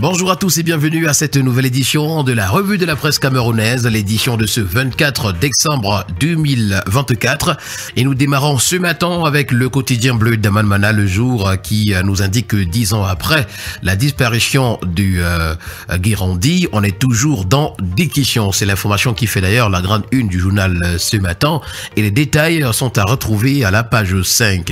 Bonjour à tous et bienvenue à cette nouvelle édition de la revue de la presse camerounaise, l'édition de ce 24 décembre 2024. Et nous démarrons ce matin avec le quotidien bleu d'Amanmana, le jour qui nous indique que 10 ans après la disparition du Guérandi, on est toujours dans des questions. C'est l'information qui fait d'ailleurs la grande une du journal ce matin et les détails sont à retrouver à la page 5.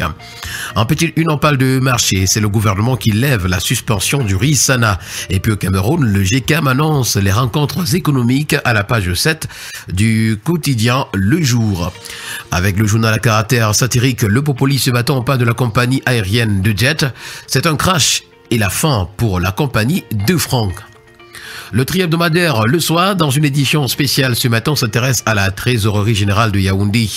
En petite une, on parle de marché. C'est le gouvernement qui lève la suspension du riz Sana. Et puis au Cameroun, le GCAM annonce les rencontres économiques à la page 7 du quotidien Le Jour. Avec le journal à caractère satirique Le Popoli ce matin, on parle de la compagnie aérienne de Jet. C'est un crash et la fin pour la compagnie de Franck. Le tri hebdomadaire Le Soir, dans une édition spéciale ce matin, s'intéresse à la trésorerie générale de Yaoundé,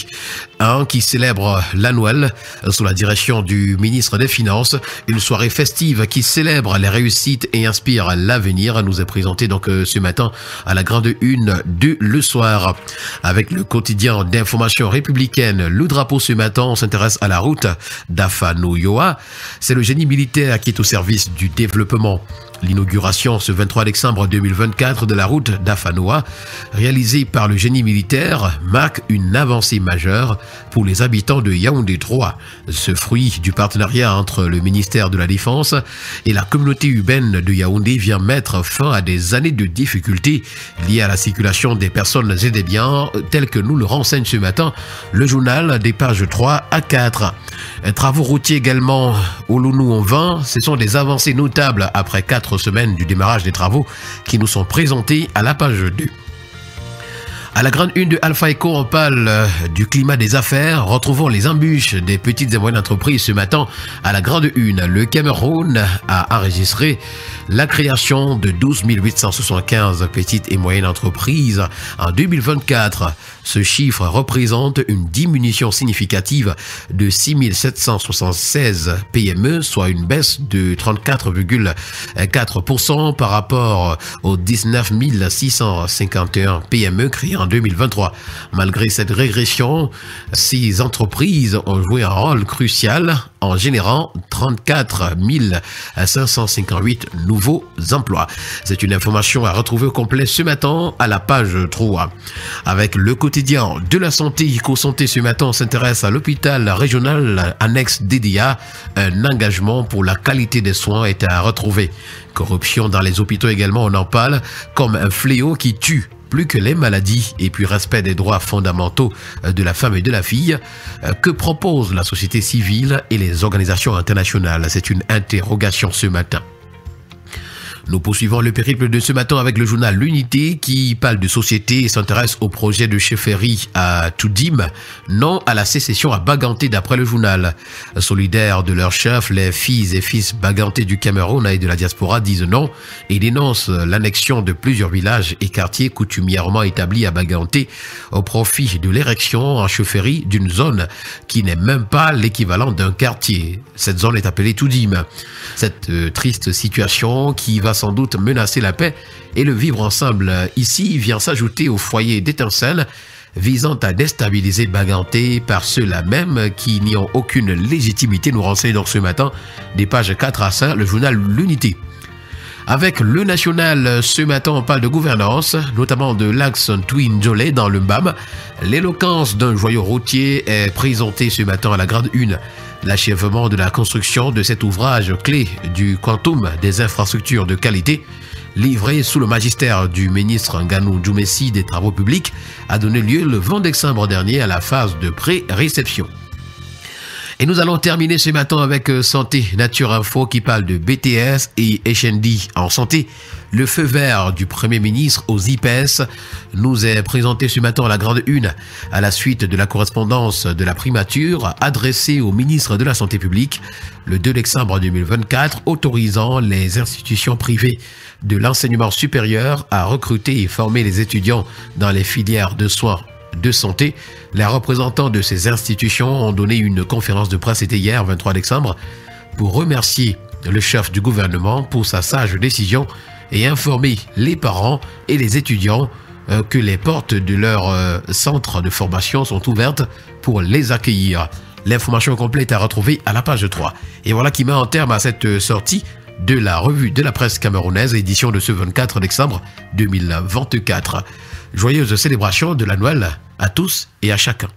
qui célèbre l'annuel sous la direction du ministre des Finances. Une soirée festive qui célèbre les réussites et inspire l'avenir nous est présentée donc ce matin à la grande une de Le Soir. Avec le quotidien d'information républicaine Le Drapeau ce matin, on s'intéresse à la route d'Afanoyoa. C'est le génie militaire qui est au service du développement. L'inauguration ce 23 décembre 2024 de la route d'Afanoa, réalisée par le génie militaire, marque une avancée majeure pour les habitants de Yaoundé 3. Ce fruit du partenariat entre le ministère de la Défense et la communauté urbaine de Yaoundé vient mettre fin à des années de difficultés liées à la circulation des personnes et des biens, tel que nous le renseigne ce matin le journal des pages 3 à 4. Travaux routiers également au Lounou en 20, ce sont des avancées notables après 4 semaines du démarrage des travaux qui nous sont présentés à la page 2. À la grande une de Alpha Echo, on parle du climat des affaires. Retrouvons les embûches des petites et moyennes entreprises ce matin à la grande une. Le Cameroun a enregistré la création de 12 875 petites et moyennes entreprises en 2024. Ce chiffre représente une diminution significative de 6 776 PME, soit une baisse de 34,4% par rapport aux 19 651 PME créées en 2023. Malgré cette régression, ces entreprises ont joué un rôle crucial en générant 34 558 nouveaux emplois. C'est une information à retrouver au complet ce matin à la page 3. Avec le quotidien de la santé, EcoSanté ce matin s'intéresse à l'hôpital régional annexe DDA. Un engagement pour la qualité des soins est à retrouver. Corruption dans les hôpitaux également, on en parle comme un fléau qui tue plus que les maladies, et puis respect des droits fondamentaux de la femme et de la fille. Que propose la société civile et les organisations internationales? C'est une interrogation ce matin. Nous poursuivons le périple de ce matin avec le journal L'Unité qui parle de société et s'intéresse au projet de chefferie à Toudim, non à la sécession à Baganté d'après le journal. Solidaires de leur chef, les filles et fils bagantés du Cameroun et de la diaspora disent non et dénoncent l'annexion de plusieurs villages et quartiers coutumièrement établis à Baganté au profit de l'érection en chefferie d'une zone qui n'est même pas l'équivalent d'un quartier. Cette zone est appelée Toudim. Cette triste situation qui va sans doute menacer la paix et le vivre ensemble ici vient s'ajouter au foyer d'étincelles visant à déstabiliser Baganté par ceux-là même qui n'y ont aucune légitimité, nous renseigne donc ce matin des pages 4 à 5 le journal L'Unité. Avec le national, ce matin, on parle de gouvernance, notamment de l'axe Twin Jolé dans le Mbam. L'éloquence d'un joyau routier est présentée ce matin à la grande une. L'achèvement de la construction de cet ouvrage clé du quantum des infrastructures de qualité, livré sous le magistère du ministre Nganou Djoumessi des Travaux publics, a donné lieu le 20 décembre dernier à la phase de pré-réception. Et nous allons terminer ce matin avec Santé Nature Info qui parle de BTS et HND en santé. Le feu vert du Premier ministre aux IPS nous est présenté ce matin à la grande une à la suite de la correspondance de la primature adressée au ministre de la Santé publique le 2 décembre 2024 autorisant les institutions privées de l'enseignement supérieur à recruter et former les étudiants dans les filières de soins de santé. Les représentants de ces institutions ont donné une conférence de presse, c'était hier 23 décembre, pour remercier le chef du gouvernement pour sa sage décision et informer les parents et les étudiants que les portes de leur centre de formation sont ouvertes pour les accueillir. L'information complète à retrouver à la page 3. Et voilà qui met un terme à cette sortie de la revue de la presse camerounaise, édition de ce 24 décembre 2024. Joyeuses célébrations de la Noël à tous et à chacun.